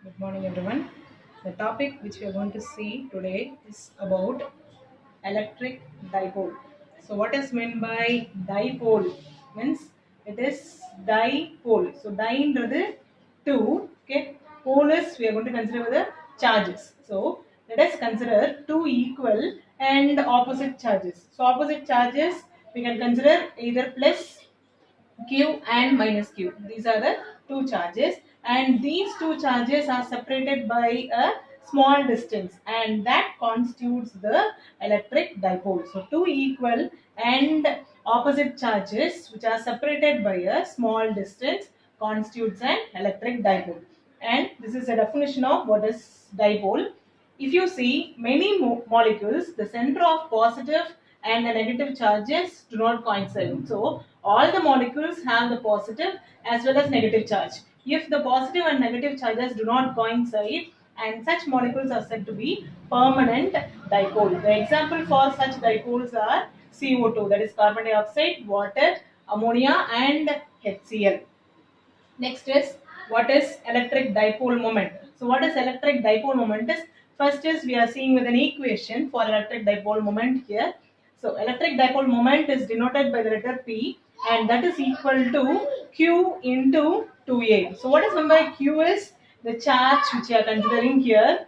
Good morning, everyone. The topic which we are going to see today is about electric dipole. So, what is meant by dipole? Means it is dipole. So, di two. Okay, pole is we are going to consider the charges. So, let us consider two equal and opposite charges. So, opposite charges we can consider either plus Q and minus Q. These are the two charges, and these two charges are separated by a small distance, and that constitutes the electric dipole. So two equal and opposite charges which are separated by a small distance constitutes an electric dipole. And this is a definition of what is dipole. If you see many molecules, the center of positive and the negative charges do not coincide. So, all the molecules have the positive as well as negative charge. If the positive and negative charges do not coincide, and such molecules are said to be permanent dipole. The example for such dipoles are CO2, that is carbon dioxide, water, ammonia, and HCl. Next is what is electric dipole moment. So what is electric dipole moment is, first is we are seeing with an equation for electric dipole moment here. So electric dipole moment is denoted by the letter P, and that is equal to Q into 2A. So what is meant by Q is the charge which you are considering here,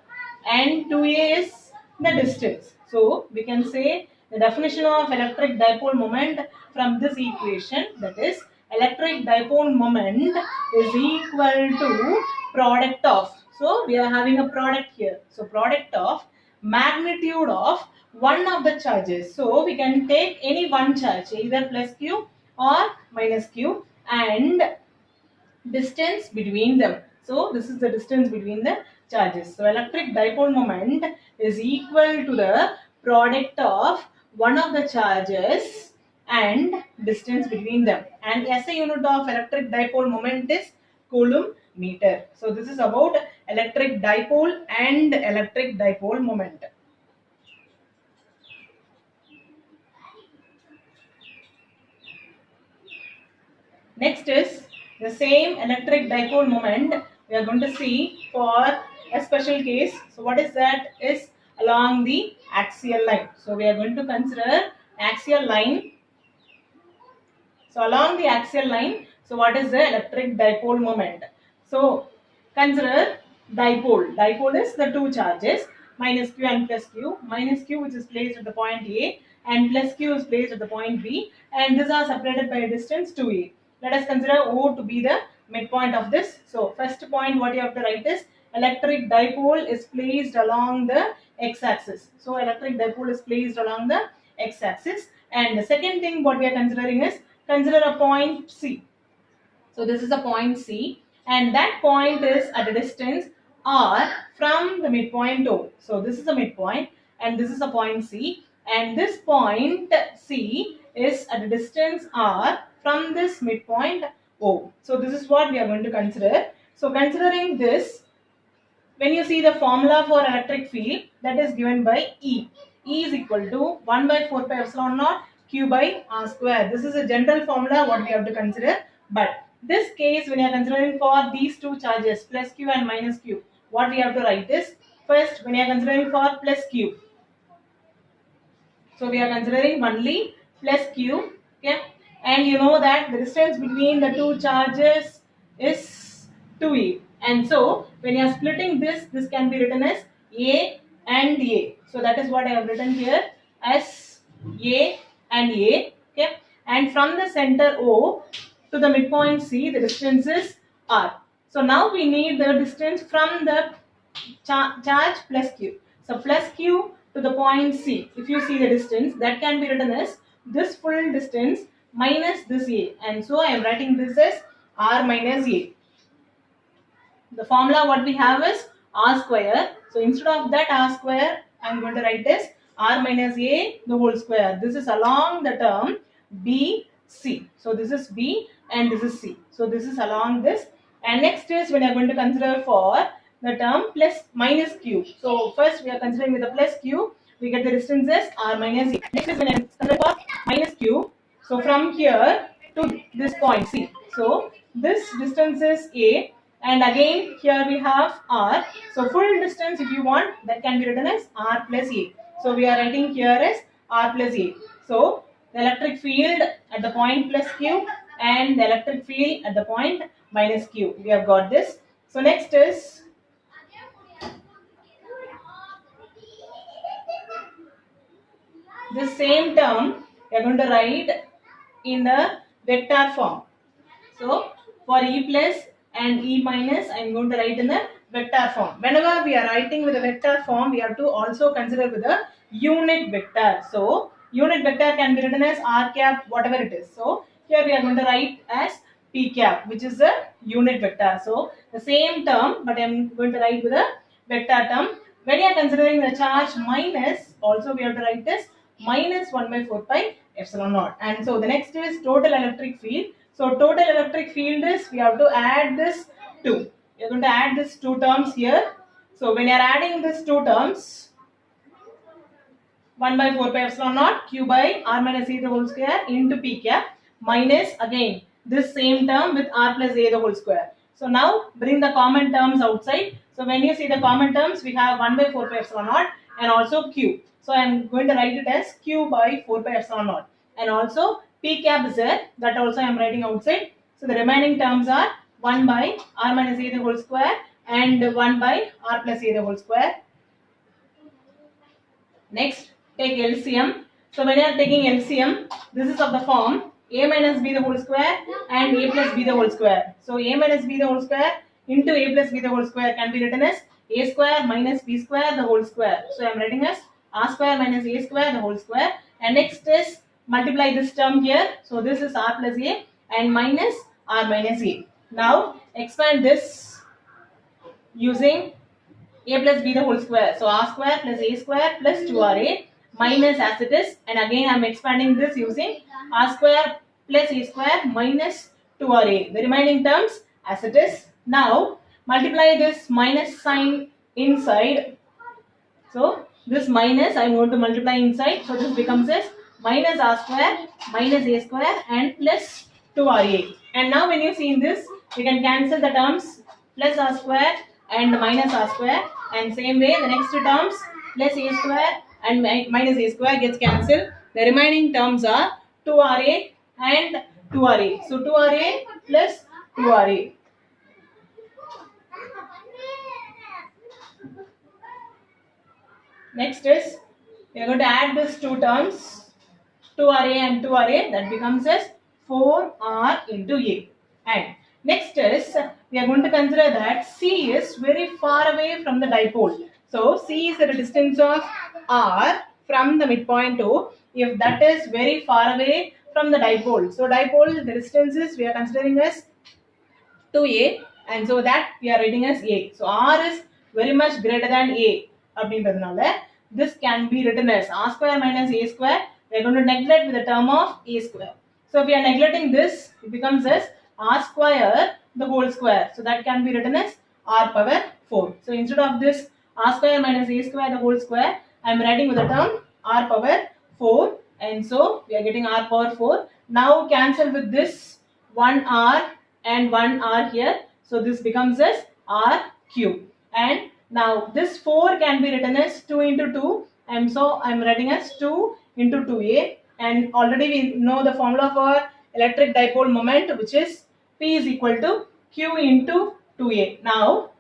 and 2A is the distance. So we can say the definition of electric dipole moment from this equation, that is electric dipole moment is equal to product of, so we are having a product here, so product of magnitude of one of the charges. So we can take any one charge, either plus q or minus q, and distance between them. So this is the distance between the charges. So electric dipole moment is equal to the product of one of the charges and distance between them. And SI unit of electric dipole moment is coulomb meter. So this is about electric dipole and electric dipole moment. Next is the same electric dipole moment we are going to see for a special case. So what is that is along the axial line. So we are going to consider axial line. So along the axial line, so what is the electric dipole moment? So consider dipole. Dipole is the two charges, minus q and plus q. Minus q which is placed at the point A, and plus q is placed at the point B, and these are separated by a distance 2A. Let us consider O to be the midpoint of this. So first point what you have to write is electric dipole is placed along the x-axis. So electric dipole is placed along the x-axis. And the second thing what we are considering is, consider a point C. So this is a point C, and that point is at a distance R from the midpoint O. So this is a midpoint, and this is a point C, and this point C is at a distance R from this midpoint O. So this is what we are going to consider. So considering this, when you see the formula for electric field, that is given by E. E is equal to 1 by 4 pi epsilon naught Q by R square. This is a general formula what we have to consider. But this case, when you are considering for these two charges, plus Q and minus Q, what we have to write is, first when you are considering for plus Q, so we are considering only plus Q, okay, and you know that the distance between the two charges is 2e, and so when you are splitting this, this can be written as A and A. So that is what I have written here as A and A, okay, and from the center O to the midpoint C, the distance is R. So now we need the distance from the charge plus q. So plus q to the point C. If you see the distance, that can be written as this full distance minus this A. And so I am writing this as R minus A. The formula what we have is R square. So instead of that R square, I am going to write this R minus A the whole square. This is along the term BC. So this is B and this is C. So this is along this. And next is when you are going to consider for the term plus minus q. So first we are considering with the plus q, we get the distance as R minus A. Next is when I consider for minus q. So from here to this point C. So this distance is A, and again here we have r. So full distance if you want, that can be written as r plus a. So we are writing here as r plus a. So the electric field at the point plus q and the electric field at the point minus q. We have got this. So next is the same term we are going to write in the vector form. So for E plus and E minus, I am going to write in the vector form. Whenever we are writing with a vector form, we have to also consider with a unit vector. So unit vector can be written as r cap, whatever it is. So here we are going to write as p cap, which is a unit vector. So the same term, but I am going to write with a vector term. When you are considering the charge minus, also we have to write this minus 1 by 4 pi epsilon naught. And so the next is total electric field. So total electric field is, we have to add this 2. We are going to add this 2 terms here. So when you are adding these 2 terms, 1 by 4 pi epsilon naught q by r minus a the whole square into p cap minus again this same term with r plus a the whole square. So now bring the common terms outside. So when you see the common terms, we have 1 by 4 pi epsilon naught and also q. So I am going to write it as q by 4 pi epsilon naught, and also p cap is there, that also I am writing outside. So the remaining terms are 1 by r minus a the whole square and 1 by r plus a the whole square. Next, take LCM. So when you are taking LCM, this is of the form a minus b the whole square and a plus b the whole square. So a minus b the whole square into a plus b the whole square can be written as a square minus b square the whole square. So I am writing as r square minus a square the whole square. And next is multiply this term here. So this is r plus a and minus r minus a. Now expand this using a plus b the whole square. So r square plus a square plus 2ra minus as it is, and again I am expanding this using r square plus a square minus 2ra. The remaining terms as it is. Now multiply this minus sign inside. So this minus I am going to multiply inside. So this becomes as minus r square minus a square and plus 2ra. And now when you see in this, you can cancel the terms plus r square and minus r square, and same way the next two terms plus a square and minus a square gets cancelled. The remaining terms are 2ra and 2ra. So 2ra plus 2ra. Next is, we are going to add these two terms 2ra and 2ra, that becomes as 4r into a. And next is, we are going to consider that C is very far away from the dipole. So C is at a distance of r from the midpoint O, if that is very far away from the dipole. So dipole, the distances we are considering as 2a, and so that we are writing as a. So r is very much greater than a. This can be written as r square minus a square. We are going to neglect with the term of a square. So if we are neglecting this, it becomes as r square the whole square. So that can be written as r power 4. So instead of this r square minus a square the whole square, I am writing with the term r power 4, and so we are getting r power 4. Now cancel with this 1r and 1r here. So this becomes as r cube. And now this 4 can be written as 2 into 2, and so I am writing as 2 into 2a. And already we know the formula for electric dipole moment, which is P is equal to Q into 2a. Now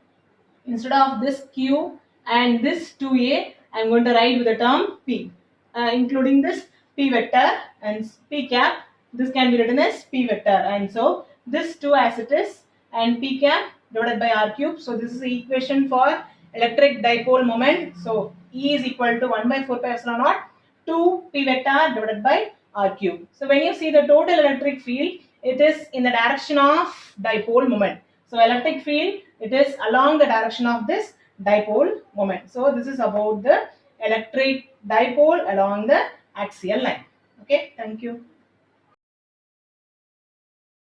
instead of this Q and this 2a, I am going to write with the term P, including this P vector and P cap. This can be written as P vector, and so this 2 as it is, and P cap divided by r cube. So this is the equation for electric dipole moment. So E is equal to 1 by 4 pi epsilon naught 2 P vector divided by r cube. So when you see the total electric field, it is in the direction of dipole moment. So electric field, it is along the direction of this dipole moment. So this is about the electric dipole along the axial line. Okay, thank you.